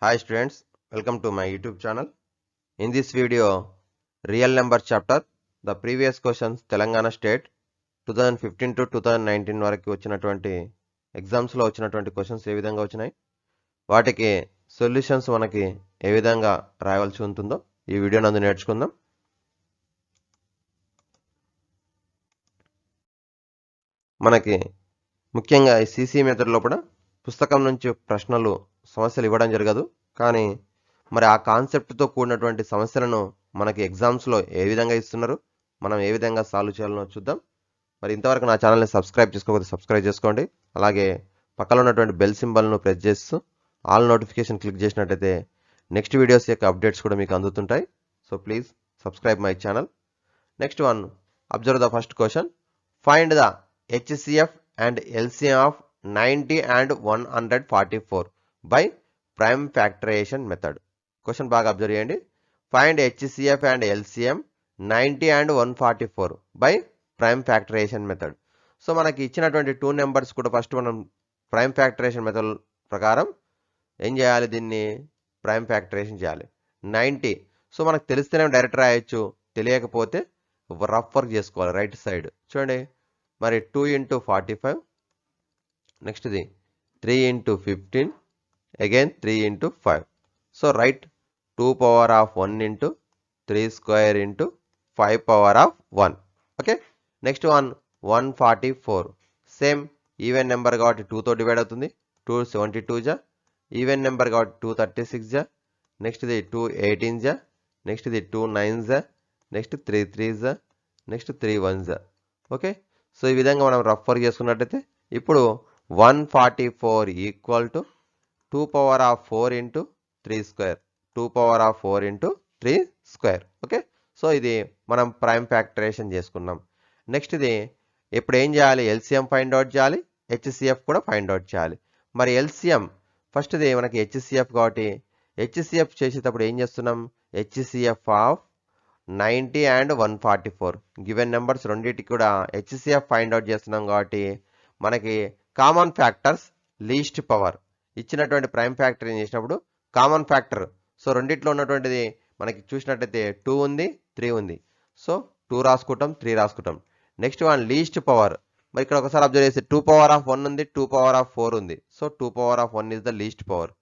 Hi students, welcome to my YouTube channel. In this video, real number chapter, the previous questions Telangana State 2015 to 2019 వరకు వచ్చినటువంటి exams లో వచ్చినటువంటి questions ఏ విధంగా వచ్చినాయి, వాటికి సొల్యూషన్స్ మనకి ఏ విధంగా రాయవలసి ఉంటుందో ఈ వీడియో నందు నేర్చుకుందాం. మనకి ముఖ్యంగా ఈ సిసి మెథడ్ లోపల పుస్తకం నుంచి ప్రశ్నలు సమస్యలు ఇవ్వడం జరగదు, కానీ మరి ఆ కాన్సెప్ట్తో కూడినటువంటి సమస్యలను మనకి ఎగ్జామ్స్లో ఏ విధంగా ఇస్తున్నారు, మనం ఏ విధంగా సాల్వ్ చేయాలనో చూద్దాం. మరి ఇంతవరకు నా ఛానల్ని సబ్స్క్రైబ్ చేసుకోకపోతే సబ్స్క్రైబ్ చేసుకోండి. అలాగే పక్కన ఉన్నటువంటి బెల్ సింబల్ను ప్రెస్ చేస్తూ ఆల్ నోటిఫికేషన్ క్లిక్ చేసినట్టయితే నెక్స్ట్ వీడియోస్ యొక్క అప్డేట్స్ కూడా మీకు అందుతుంటాయి. So please subscribe my channel. Next one, observe the first question. Find the HCF and LCM of 90 and 144 by prime factorization method. Question బాగా observe చేయండి. Find HCF and LCM 90 and 144 by prime factorization method. So మనకి ఇచ్చినటువంటి two numbers కూడా first మనం prime factorization method ప్రకారం ఏం చేయాలి, దీన్ని ప్రైమ్ ఫ్యాక్టరైజేషన్ చేయాలి. 90, సో మనకు తెలిస్తేనే డైరెక్ట్ రాయొచ్చు, తెలియకపోతే రఫ్ వర్క్ చేసుకోవాలి. రైట్ సైడ్ చూడండి, మరి 2 into 45, నెక్స్ట్ ఇది 3 into 15, again 3 into 5. So right 2 power of 1 into 3 square into 5 power of 1. Okay, next one 144, same even number కాబట్టి 2తో డివైడ్ అవుతుంది. 2 72 జా, ఈవెన్ నెంబర్ కాబట్టి 2 36 జా, నెక్స్ట్ ఇది 2 18 జా, నెక్స్ట్ ఇది 2 9 జా, నెక్స్ట్ 3 3 జా, నెక్స్ట్ 3 1 జా. ఓకే, సో ఈ విధంగా మనం రఫ్ వర్క్ చేసుకున్నట్టయితే ఇప్పుడు 144 equal to 2 power of 4 into 3 square, 2 power of 4 into 3 square. Okay, so ఇది మనం ప్రైమ్ ఫ్యాక్టరైజేషన్ చేసుకున్నాం. నెక్స్ట్ ఇది ఇప్పుడు ఏం చేయాలి, ఎల్సిఎం ఫైండ్ అవుట్ చేయాలి, హెచ్సిఎఫ్ కూడా ఫైండ్ అవుట్ చేయాలి. మరి ఎల్సిఎం ఫస్ట్ ఇది మనకి హెచ్సిఎఫ్ కాబట్టి హెచ్సిఎఫ్ చేసేటప్పుడు ఏం చేస్తున్నాం, HCF of 90 and 144 given numbers రెండింటికి కూడా హెచ్సిఎఫ్ ఫైండ్ అవుట్ చేస్తున్నాం కాబట్టి మనకి కామన్ ఫ్యాక్టర్స్ లీస్ట్ పవర్ ఇచ్చినటువంటి ప్రైమ్ ఫ్యాక్టర్ చేసినప్పుడు కామన్ ఫ్యాక్టర్, సో రెండిట్లో ఉన్నటువంటిది మనకి చూసినట్టయితే 2 ఉంది, 3 ఉంది. సో 2 రాసుకుంటాం, 3 రాసుకుంటాం. నెక్స్ట్ వన్ లీస్ట్ పవర్, మరి ఇక్కడ ఒకసారి అబ్జర్వ్ చేస్తే 2 power of 1 ఉంది, 2 power of 4 ఉంది. So 2 power of 1 is the least power.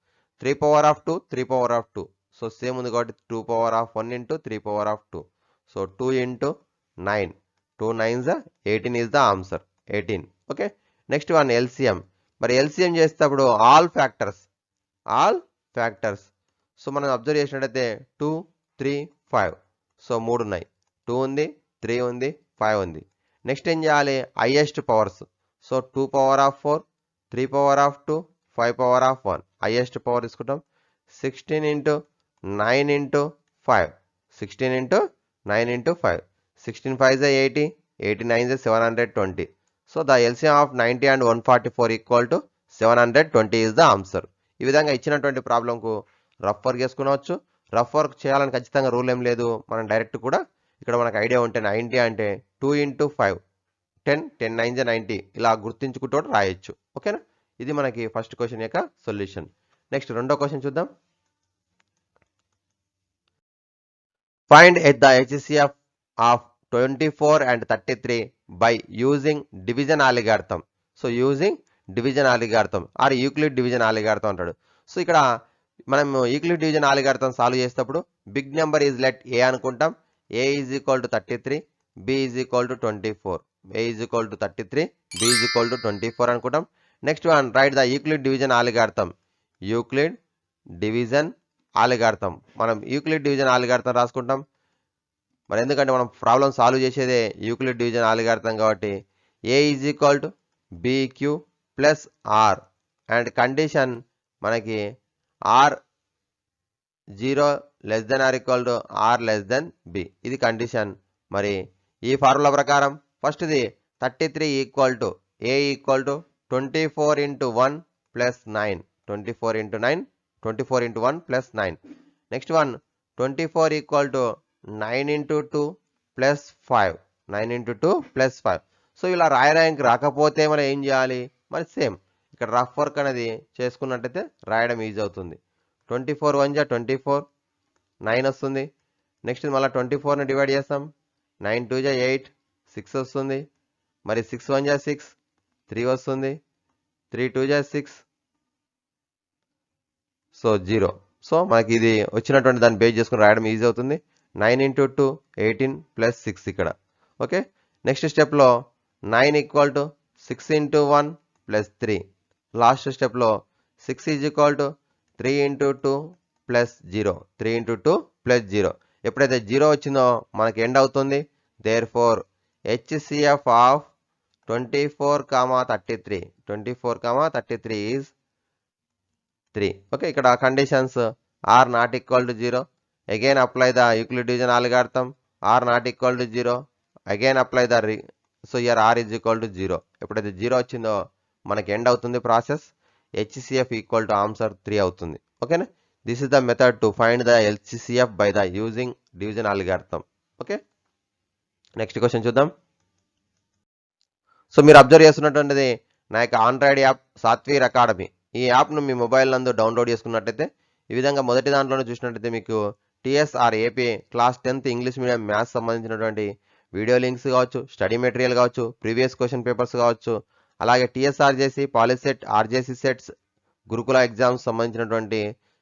3 power of 2, 3 power of 2. So same ఉంది కాబట్టి 2 power of 1 into 3 power of 2. So 2 into 9, 2 9s 18 is the answer, 18. Okay, next one LCM. మరి LCM చేసేటప్పుడు all factors, so మనం observe చేసినట్టయితే 2 3 5, so 3 ఉన్నాయి, 2 ఉంది, 3 ఉంది, 5 ఉంది. నెక్స్ట్ ఏం చేయాలి, highest powers, so 2 power of 4, 3 power of 2, 5 power of 1. Highest power తీసుకుంటాం. 16 into 9 into 5, 16 into 9 into 5, 16 5 is 80, 89 is 720. So the LCM of 90 and 144 equal to 720 is the answer. ఈ విధంగా ఇచ్చినటువంటి ప్రాబ్లంకు రఫ్ వర్క్ చేసుకునవచ్చు. రఫ్ వర్క్ చేయాలని ఖచ్చితంగా rule ఏం లేదు, మనం direct కూడా ఇక్కడ మనకు ఐడియా ఉంటే 90 అంటే 2 into 5, 10, 10 9 90 ఇలా గుర్తించుకుంటూ రాయొచ్చు. ఓకేనా, ఇది మనకి ఫస్ట్ క్వశ్చన్ యొక్క సొల్యూషన్. నెక్స్ట్ రెండో క్వశ్చన్ చూద్దాం. Find the HCF of 24 and 33 by using division algorithm. So using division algorithm or Euclid division algorithm అంటాడు. సో ఇక్కడ మనం యూక్లిడ్ డివిజన్ ఆల్గారిథం సాల్వ్ చేసేటప్పుడు big number is let a అనుకుంటాం. A is equal to 33, b is equal to 24, a is equal to 33, b is equal to 24 అనుకుంటాం. Next one write the Euclid division algorithm. Euclid division algorithm, మనం Euclid division algorithm రాసుకుంటాం. మరి ఎందుకంటే మనం problem solve చేసేదే Euclid division algorithm కాబట్టి a is equal to b q plus r and condition మనకి r 0 less than r equal to r less than b, ఇది condition. మరి ఈ ఫార్ములా ప్రకారం ఫస్ట్ ఇది 33 equal to a equal to 24 into 1 plus 9, 24 into 9, 24 into 1 plus 9. Next one 24 equal to 9 into 2 plus 5, 9 into 2 plus 5. So ఇలా రాయడానికి రాకపోతే మనం ఏం చేయాలి, మరి సేమ్ ఇక్కడ రఫ్ వర్క్ అనేది చేసుకున్నట్టయితే రాయడం ఈజీ అవుతుంది. 24 1 జా 24, 9 వస్తుంది. నెక్స్ట్ మళ్ళీ 24ని డివైడ్ చేస్తాం, 9 2 జా 8, 6 వస్తుంది. మరి 6 1 జా 6, 3 వస్తుంది. 3 2 జా 6, సో 0. సో మనకి ఇది వచ్చినటువంటి దాన్ని బేస్ చేసుకుని రాయడం ఈజీ అవుతుంది. 9 ఇంటూ 2 18 ప్లస్ 6 ఇక్కడ. ఓకే, నెక్స్ట్ స్టెప్లో 9 equal to 6 into 1 plus 3. Last స్టెప్లో 6 is equal to 3 into 2 plus 0. 3 into 2 plus 0. ఎప్పుడైతే 0 వచ్చిందో మనకి ఎండ్ అవుతుంది. Therefore HCF of 24, 33 is 3. Okay, ఇక్కడ conditions are not equal to 0. Again apply the Euclid division algorithm. R not equal to 0. Again apply the so here r is equal to 0. ఎప్పుడైతే 0 వచ్చిందో మనకి end అవుతుంది process. HCF equal to answer 3 అవుతుంది. ఓకేనా, this is the method to find the LCF by the using division algorithm. Okay, next question చూద్దాం. So మీరు observe చేస్తున్నటువంటిది నా యొక్క ఆండ్రాయిడ్ యాప్ సాత్వీర్ అకాడమీ. ఈ యాప్ను మీ మొబైల్ నందు డౌన్లోడ్ చేసుకున్నట్టయితే ఈ విధంగా మొదటి దాంట్లోనే చూసినట్టయితే మీకు TSR AP class 10th English medium maths సంబంధించినటువంటి వీడియో లింక్స్ కావచ్చు, స్టడీ మెటీరియల్ కావచ్చు, ప్రీవియస్ క్వశ్చన్ పేపర్స్ కావచ్చు, అలాగే TSRJC, పాలిసెట్, RJC సెట్స్, గురుకుల ఎగ్జామ్స్ సంబంధించినటువంటి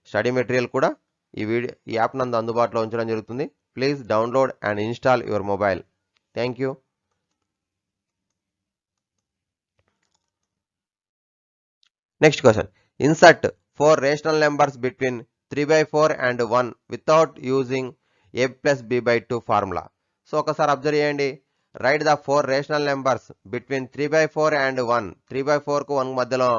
స్టడీ మెటీరియల్ కూడా ఈ యాప్ నందు అందుబాటులో ఉంచడం జరుగుతుంది. Please download and install your mobile. Thank you. Next question. Insert 4 rational numbers between 3/4 and 1 without using a plus b by 2 formula. So ఒకసారి observe చేయండి. Right the 4 rational numbers between 3/4 and 1. 3/4కు 1 మధ్యలో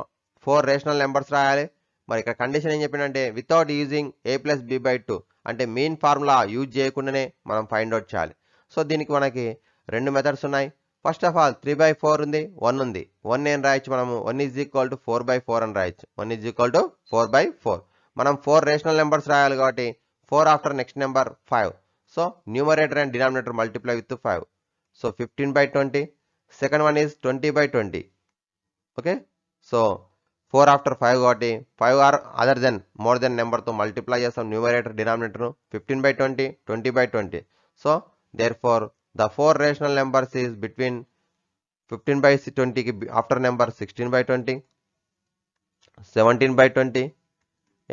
4 rational numbers రాయాలి. మరి ఇక్కడ condition ఏం చెప్పిందంటే without using a plus b by 2, అంటే mean formula use చేయకుండానే మనం ఫైండ్ అవుట్ చేయాలి. సో దీనికి మనకి రెండు మెథడ్స్ ఉన్నాయి. ఫస్ట్ ఆఫ్ ఆల్ 3/4 ఉంది, 1 ఉంది. 1 ఏం రాయొచ్చు మనము, 1 ఈజ్ ఈక్వల్ టు 4/4 అని రాయొచ్చు. 1 ఈజ్ ఈక్వల్ టు 4/4. మనం 4 రేషనల్ నెంబర్స్ రాయాలి కాబట్టి 4 after next number 5. So numerator and denominator multiply with 5. So 15/20. Second one is 20/20. Okay, so 4 after 5 కాబట్టి 5 or other then more then నెంబర్తో మల్టిప్లై చేస్తాం numerator denominator. 15/20, 20/20. So therefore the 4 rational numbers is between 15/20 ki after number 16/20, 17/20,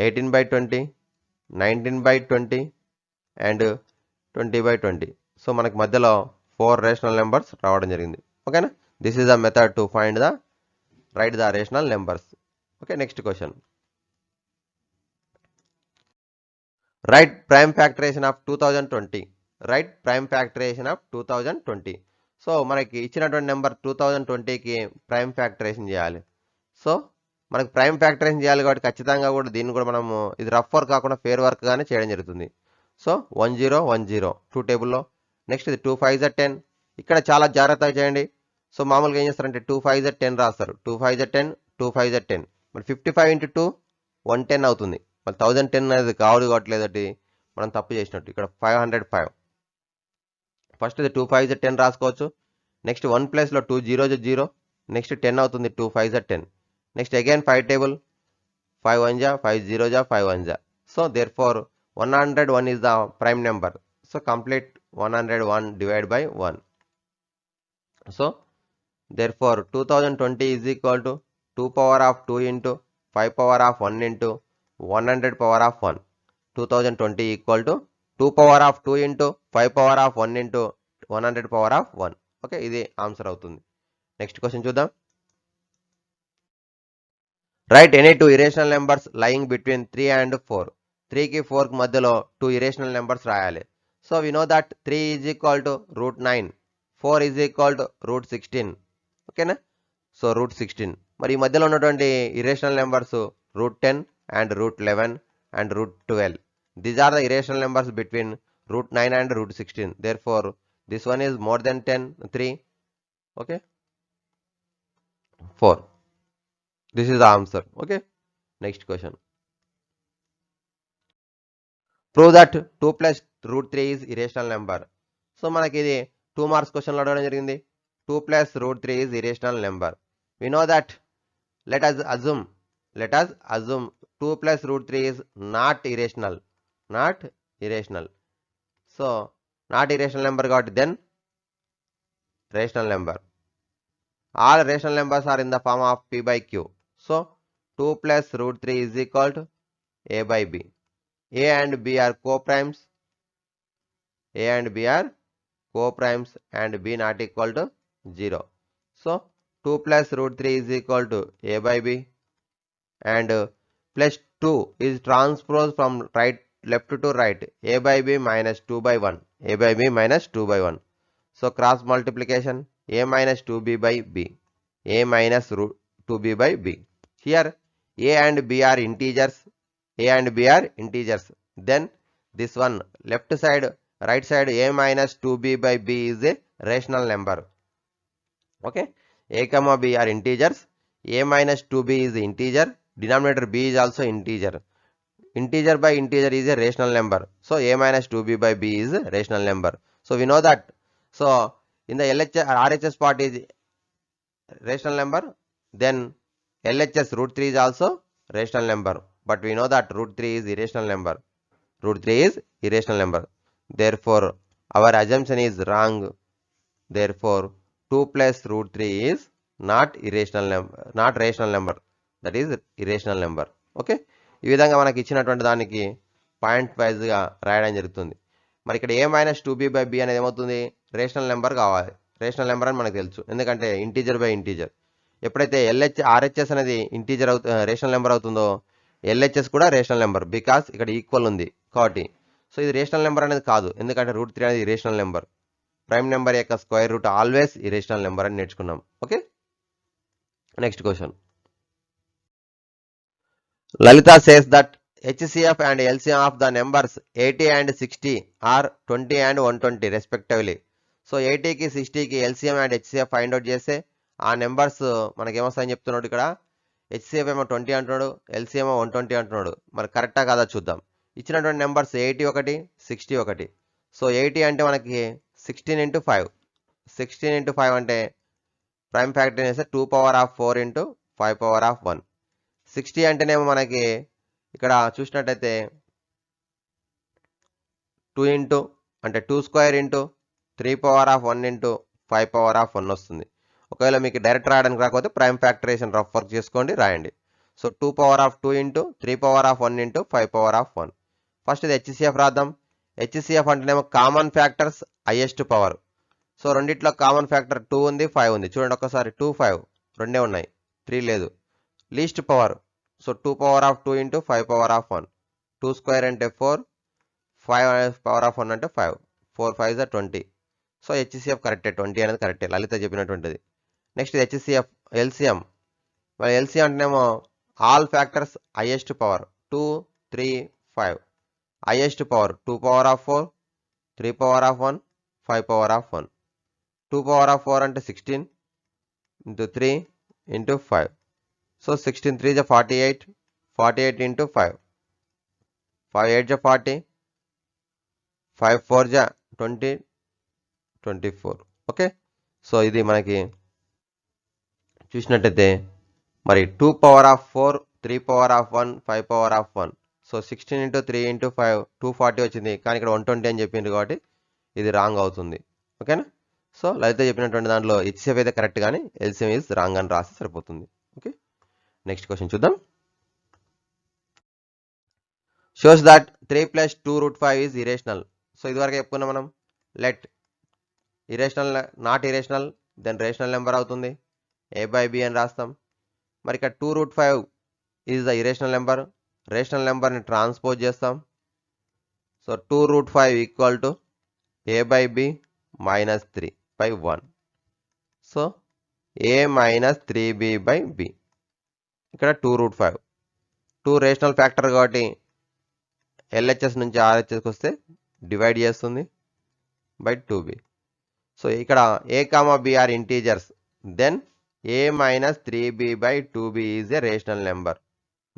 18/20, 19/20 and 20/20. So మనకి మధ్యలో 4 rational numbers రావడం జరిగింది. ఓకేనా, this is the method to find the right the rational numbers. Okay, next question. Right prime factorization of 2020. Right prime factorization of 2020. So మనకి ఇచ్చినటువంటి number 2020కి prime factorization చేయాలి. So మనకి ప్రైమ్ ఫ్యాక్టరైజేషన్ చేయాలి కాబట్టి ఖచ్చితంగా కూడా దీన్ని కూడా మనము ఇది రఫ్ వర్క్ కాకుండా ఫేర్ వర్క్ గానే చేయడం జరుగుతుంది. సో 1010 2 టేబుల్లో. నెక్స్ట్ ఇది 2 5 10. ఇక్కడ చాలా జాగ్రత్తగా చేయండి. సో మామూలుగా ఏం చేస్తారంటే 2 5 10 రాస్తారు. 2 5 10, 2 5 10. మరి 55 ఇంటూ 2 110 అవుతుంది. మరి 1010 అనేది కావాలి కావట్లేదటి మనం తప్పు చేసినట్టు. ఇక్కడ 505. ఫస్ట్ ఇది 2 5 10 రాసుకోవచ్చు. నెక్స్ట్ 1 ప్లేస్లో 2 0 0. నెక్స్ట్ 10 అవుతుంది. 2 5 10. Next again 5 table. 5 1 జా 5 0 జా 5 1 జా. So therefore 101 is the prime number. So complete 101 divide by 1. So therefore 2020 is equal to 2 power of 2 into 5 power of 1 into 100 power of 1. 2020 equal to 2 power of 2 into 5 power of 1 into 100 power of 1. Okay, ఇది answer అవుతుంది. Next question చూద్దాం. Right any 2 irrational numbers lying between 3 and 4. 3కి 4కి మధ్యలో 2 irrational numbers రాయాలి. So we know that 3 is equal to √9, 4 is equal to √16. ఓకేనా, so √16. మరి ఈ మధ్యలో ఉన్నటువంటి irrational numbers √10 and √11 and √12. These are the irrational numbers between √9 and √16. Therefore, this one is more than 10, 3. Okay, 4. This is the answer. Okay, next question. Prove that 2 plus √3 is irrational number. So మనకి ఇది 2 marks question లో అడగడం జరిగింది. 2 plus √3 is irrational number. We know that. Let us assume let us assume 2 plus root 3 is not irrational. Not irrational. So, not irrational number got then rational number. All rational numbers are in the form of p by q. So, 2 plus root 3 is equal to a by b. A and b are co-primes. A and b are co-primes and b not equal to 0. So, 2 plus root 3 is equal to a by b. And plus 2 is transpose from left to right, a by b minus 2 by 1, a by b minus 2 by 1. So cross multiplication, a minus 2b by b, a minus root 2b by b. Here a and b are integers, a and b are integers. Then this one left side, right side, a minus 2b by b is a rational number. Okay, a comma b are integers, a minus 2b is integer, denominator b is also integer. Integer by integer is a rational number. So a minus 2b by b is a rational number. So we know that. So in the LHS or RHS part is rational number. Then LHS root 3 is also rational number. But we know that root 3 is irrational number. Root 3 is irrational number. Therefore our assumption is wrong. Therefore 2 plus root 3 is not irrational number, not rational number. That is irrational number. Okay. ఈ విధంగా మనకి ఇచ్చినటువంటి దానికి point వైజ్గా రాయడం జరుగుతుంది. మరి ఇక్కడ ఏ మైనస్ 2b బై b అనేది ఏమవుతుంది, రేషనల్ నెంబర్ కావాలి. రేషనల్ నెంబర్ అని మనకు తెలుసు, ఎందుకంటే ఇంటీజర్ బై ఇంటీజర్. ఎప్పుడైతే ఆర్హెచ్ఎస్ అనేది ఇంటీజర్ రేషనల్ నెంబర్ అవుతుందో ఎల్హెచ్ఎస్ కూడా రేషనల్ నెంబర్, బికాస్ ఇక్కడ ఈక్వల్ ఉంది కాబట్టి. సో ఇది రేషనల్ నెంబర్ అనేది కాదు, ఎందుకంటే రూట్ 3 అనేది రేషనల్ నెంబర్. ప్రైమ్ నెంబర్ యొక్క square root always irrational number అని నేర్చుకున్నాం. Okay, next question. Lalita says that HCF and LCM of the numbers 80 and 60 are 20 and 120 respectively. So 80కి 60కి LCM and HCF find out చేస్తే ఆ numbers మనకి ఏమొస్తాయని చెప్తున్నాడు. ఇక్కడ HCF ఏమో 20 అంటున్నాడు, LCM 120 అంటున్నాడు. మరి కరెక్టా కాదా చూద్దాం. ఇచ్చినటువంటి నెంబర్స్ 80 ఒకటి, 60 ఒకటి. సో 80 అంటే మనకి 16 into 5. 16 into 5 అంటే ప్రైమ్ ఫ్యాక్టర్ చేస్తే 2 power of 4 into 5 power of 1. 60 అంటేనేమో మనకి ఇక్కడ చూసినట్టయితే 2 ఇంటూ అంటే 2 square into 3 power of 1 into 5 power of 1 వస్తుంది. ఒకవేళ మీకు డైరెక్ట్ రాయడానికి రాకపోతే ప్రైమ్ ఫ్యాక్టరేషన్ రఫ్ వర్క్ చేసుకోండి, రాయండి. So 2 power of 2 into 3 power of 1 into 5 power of 1. First ఇది HCF రాద్దాం. HCF అంటేనేమో common factors highest power. So రెండిట్లో కామన్ ఫ్యాక్టర్ 2 ఉంది, 5 ఉంది. చూడండి ఒక్కసారి 2, 5 రెండే ఉన్నాయి, 3 లేదు. Least power, so 2 power of 2 into 5 power of 1. 2 square అంటే 4, 5 power of 1 అంటే 5, 4 5 is 20. సో HCF కరెక్టే, 20 అనేది కరెక్టే, లలిత చెప్పినటువంటిది. Next HCF LCM. మరి LCM అంటేనేమో all factors highest power 2, 3, 5. Highest power 2 power of 4, 3 power of 1, 5 power of 1. 2 power of 4 అంటే 16 into 3 into 5. So 16 3 is 48, 48 into 5, 5 8 is 40, 5 4 is 20, 24. Okay, so ఇది మనకి చూసినట్టయితే మరి 2 power of 4, 3 power of 1, 5 power of 1. So 16 into 3 into 5 240 వచ్చింది, కానీ ఇక్కడ 120 అని చెప్పింది కాబట్టి ఇది రాంగ్ అవుతుంది. ఓకేనా. సో లలిత చెప్పినటువంటి దాంట్లో HCF అయితే కరెక్ట్, కానీ LCM ఈజ్ రాంగ్ అని రాస్తే సరిపోతుంది. ఓకే, నెక్స్ట్ క్వశ్చన్ చూద్దాం. Shows that 3 plus 2 root 5 is irrational. So ఇదివరకు చెప్పుకున్నాం మనం, let irrational not irrational then rational number అవుతుంది, a by b అని రాస్తాం. మరి ఇక్కడ 2 root 5 is the irrational number, rational నెంబర్ని ట్రాన్స్పోజ్ చేస్తాం. So 2 root 5 equal to a by b minus 3 by 1. So a minus 3b by b. ఇక్కడ 2 root 5, 2 rational factor కాబట్టి LHS నుంచి RHSకి వస్తే డివైడ్ చేస్తుంది బై 2b. సో ఇక్కడ a, b are integers, then a minus 3b by 2b is a rational number.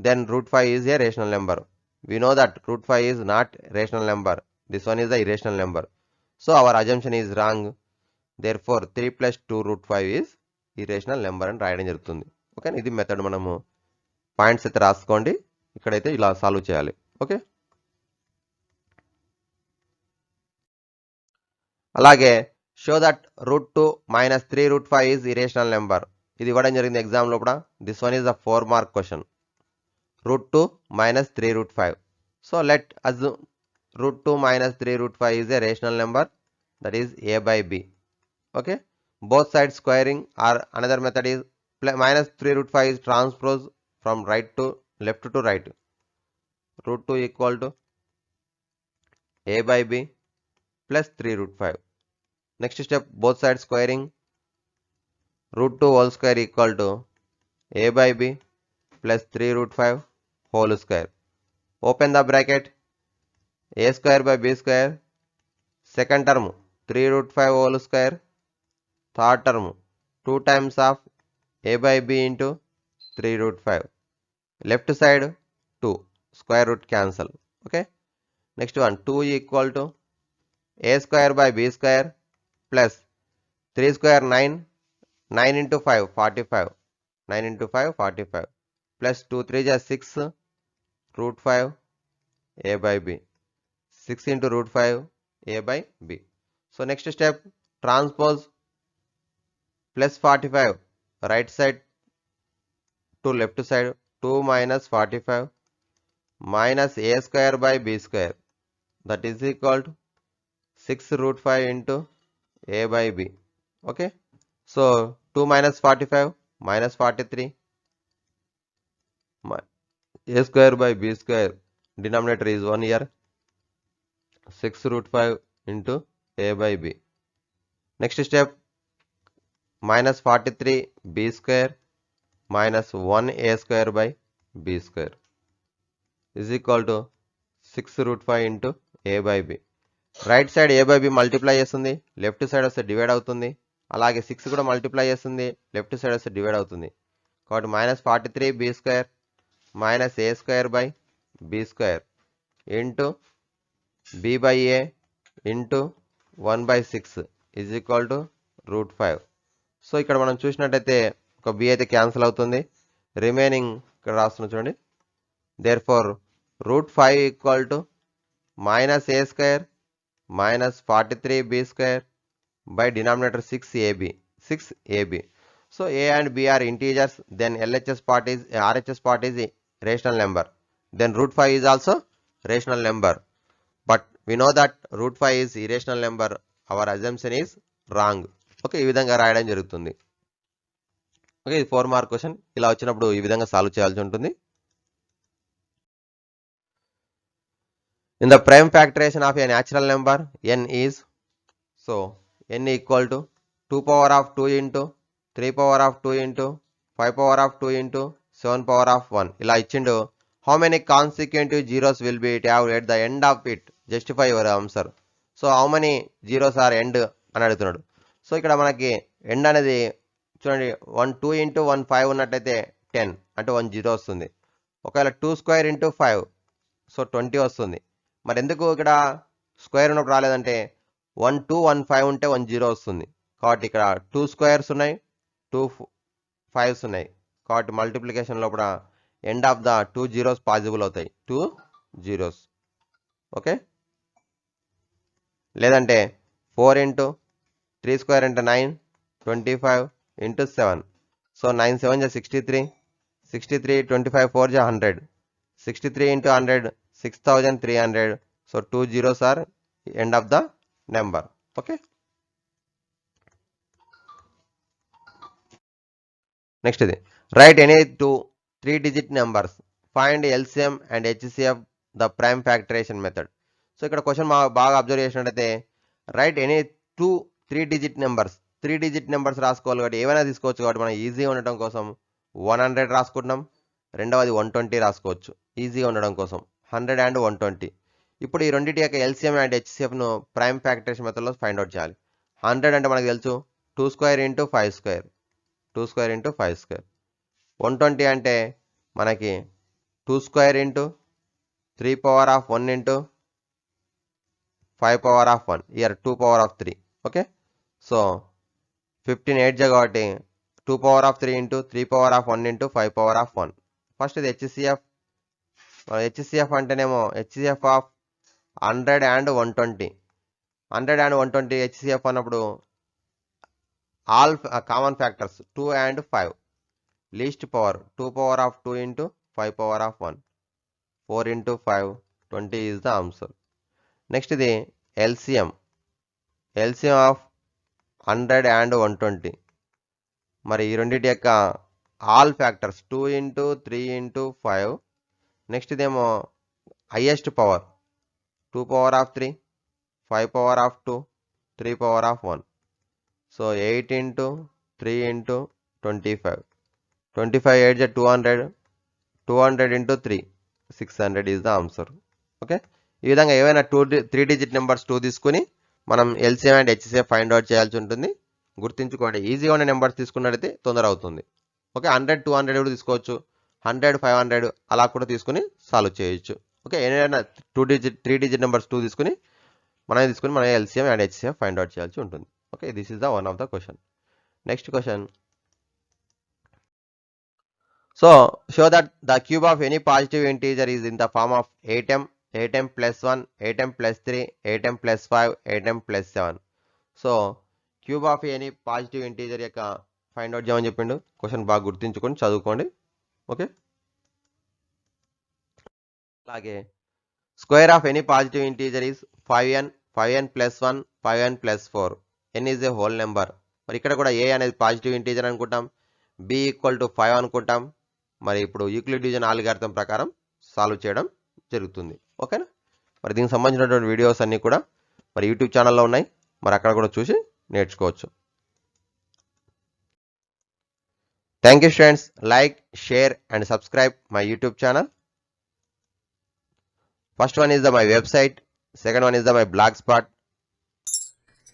Then root 5 is a rational number. We know that root 5 is not rational number. This one is the irrational number. So our assumption is wrong. Therefore 3 plus 2 root 5 is irrational number అని రాయడం జరుగుతుంది. Okay, ఇది method మనము points అయితే రాసుకోండి. ఇక్కడైతే ఇలా solve చేయాలి. ఓకే, అలాగే show that √2 minus 3√5 is irrational number. ఇది ఇవ్వడం జరిగింది ఎగ్జామ్ లోపల. This one is the 4 mark question. √2 minus 3√5. So let assume √2 minus 3√5 is a rational number, that is a by b. Okay, both sides squaring, or another method is minus 3√5 is transpose from right to left to right. √2 equal to a by b plus 3√5. Next step, both sides squaring, √2 whole square equal to a by b plus 3√5 whole square. Open the bracket, a square by b square, second term 3√5 whole square, third term 2 times of a by b into 3√5. Left side 2, square root cancel. Okay, next one, 2 equal to a square by b square plus 3 square 9, 9 into 5 45, 9 into 5 45, plus 2 3 is 6 √5 a by b, 6 into √5 a by b. So next step, transpose plus 45 right side to left side, 2 minus 45 minus a square by b square, that is equal to 6 √5 into a by b. Okay, so 2 minus 45 minus 43, a square by b square, denominator is 1 here, 6 √5 into a by b. Next step, minus 43 b square minus 1 a square by b square is equal to 6 √5 into a by b. Right side a by b multiply చేస్తుంది, left side వస్తే divide అవుతుంది. అలాగే 6 కూడా multiply చేస్తుంది, left side వస్తే divide అవుతుంది. కాబట్టి minus 43 b square minus a square by b square into b by a into 1 by 6 is equal to √5. So ఇక్కడ మనం చూసినట్టయితే ఒక b అయితే క్యాన్సిల్ అవుతుంది, రిమైనింగ్ ఇక్కడ రాస్తున్నా చూడండి. Therefore √5 equal to minus a square minus 43 b square by denominator 6ab. So a and b are integers, then LHS part is RHS part is a rational number, then √5 is also rational number, but we know that √5 is irrational number. Our assumption is wrong. Okay, ఈ విధంగా రాయడం జరుగుతుంది. Okay, ఇది 4 mark question. ఇలా వచ్చినప్పుడు ఈ విధంగా solve చేయాల్సి ఉంటుంది. In the prime factorization of a natural number, n is, so n equal to 2 power of 2 into 3 power of 2 into 5 power of 2 into 7 power of 1. ఇలా ఇచ్చిండు. How many consecutive zeros will be it have at the end of it? Justify your answer. So how many zeros are end అని అడుగుతున్నాడు. So ఇక్కడ మనకి end అనేది చూడండి, 1 2 into 1 5 ఉన్నట్టయితే 10 అంటే 1 0 వస్తుంది. ఒకవేళ 2 స్క్వేర్ ఇంటూ 5 సో 20 వస్తుంది. మరి ఎందుకు ఇక్కడ స్క్వేర్ ఉన్నప్పుడు రాలేదంటే 1 2 1 5 ఉంటే 1 0 వస్తుంది. కాబట్టి ఇక్కడ 2 స్క్వేర్స్ ఉన్నాయి, 2 5s ఉన్నాయి. కాబట్టి మల్టిప్లికేషన్ లోపల end of the 2 zeros possible అవుతాయి, 2 zeros. ఓకే, లేదంటే 4 into 3 square into 9 25 into 7. So 9 7 is 63, 63 25 4 is 100, 63 into 100 6300. So 2 zeros are end of the number. Okay, next is write any two 3-digit numbers, find LCM and HCF the prime factorization method. So ఇక్కడ question బాగా observe చేసినట్టయితే right any 2 3-digit numbers, 3-digit numbers రాసుకోవాలి కాబట్టి ఏమైనా తీసుకోవచ్చు. కాబట్టి మనం ఈజీగా ఉండటం కోసం 100 రాసుకుంటున్నాం, రెండవది 120 రాసుకోవచ్చు ఈజీగా ఉండడం కోసం, 100 and 120. ఇప్పుడు ఈ రెండింటి యొక్క ఎల్సిఎం అండ్ హెచ్సిఎఫ్ను ప్రైమ్ ఫ్యాక్టరైజేషన్ మెథడ్లో ఫైండ్ అవుట్ చేయాలి. 100 అంటే మనకు తెలుసు 2 square into 5 square, 2 square into 5 square. 120 అంటే మనకి 2 square into 3 power of 1 into 5 power of 1, here 2 power of 3. Okay, so 15 8 కాబట్టి 2 power of 3 into 3 power of 1 into 5 power of 1, first ఇది HCF. HCF అంటేనేమో HCF of 100 and 120. 100 and 120 HCF అన్నప్పుడు all common factors 2 and 5. Least power 2 power of 2 into 5 power of 1. 4 into 5, 20 is the answer. Next ఇది LCM. LCM of 100 and 120. మరి ఈ రెండింటి యొక్క all factors 2 into 3 into 5. Next ఇదేమో highest power 2 power of 3, 5 power of 2, 3 power of 1. So 8 into 3 into 25. 25 8 is 200. 200 into 3, 600 is the answer. Okay, ఈ విధంగా ఏవైనా 3 digit numbers 2 తీసుకుని మనం LCM and HCF find out చేయాల్సి ఉంటుంది. గుర్తుంచుకోండి, ఈజీగా ఉన్న నెంబర్స్ తీసుకున్నట్టయితే తొందర అవుతుంది. ఓకే, 100 200 కూడా తీసుకోవచ్చు, 100 500 అలా కూడా తీసుకుని సాల్వ్ చేయొచ్చు. ఓకే, ఏదైనా 3 digit నెంబర్స్ 2 తీసుకుని మనం LCM and HCF find out చేయాల్సి ఉంటుంది. Okay, this is the one of the question. Next question. So show that the cube of any positive integer is in the form of 8m, 8m plus 1, 8m plus 3, 8m plus 5, 8m plus 7. So cube of any positive integer యొక్క find out చేయమని చెప్పిండు. Question బాగా గుర్తుంచుకొని చదువుకోండి. Okay, అలాగే square of any positive integer is 5n, 5n plus 1, 5n plus 4. n is a whole number. మరి ఇక్కడ కూడా a అనేది పాజిటివ్ ఇంటీజర్ అనుకుంటాం, b ఈక్వల్ టు 5 అనుకుంటాం. మరి ఇప్పుడు యూక్లిడ్ డివిజన్ ఆల్గారిథం ప్రకారం సాల్వ్ చేయడం జరుగుతుంది. ఓకేనా, మరి దీనికి సంబంధించినటువంటి వీడియోస్ అన్నీ కూడా మరి యూట్యూబ్ ఛానల్లో ఉన్నాయి, మరి అక్కడ కూడా చూసి నేర్చుకోవచ్చు. Thank you students. Like, share and subscribe my YouTube channel. First one is my website, second one is my blogspot,